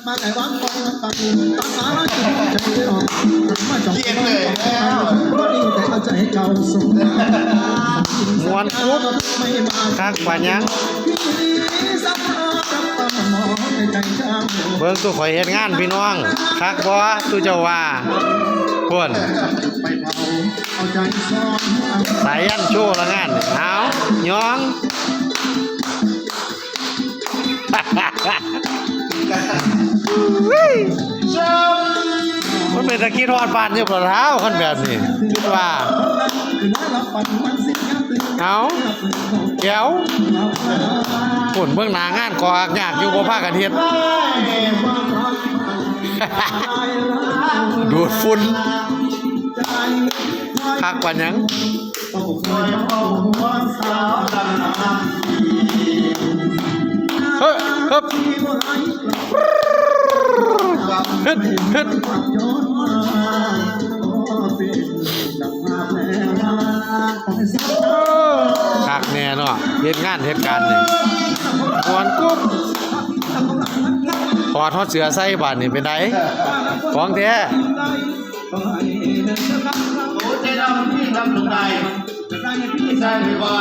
มาแต่วางคอยตังตาสาใจออกมาจบเลยแล้วแต่เอาใจเก่าส่งมวนคุบคักปานยังเบิ่งตู้ข่อยเฮ็ดงานพี่น้องคักบ่ตู้เจ้าว่าพุ่นสายยันโชว์ละงานเอาย้องมันเป็นตะกี้ทอดปานอยู่ปลาเท้าคันแบบนี้คิดว่าเอาแก้วผลเบื้องหน้างานก่ออยากอยู่บ่พากันเฮ็ดดูดฝุ่นคักปานหยังเฮ้ยฮึบฮึดฮึดคักแน่เนาะเฮ็ดงานเฮ็ดการนี่ม่วนกุ๊บถอดทอดเสือใส่บาดนี่เป็นไดของแท้โอ้ใจดำพี่ดำลงไปพี่ใช่หรือว่า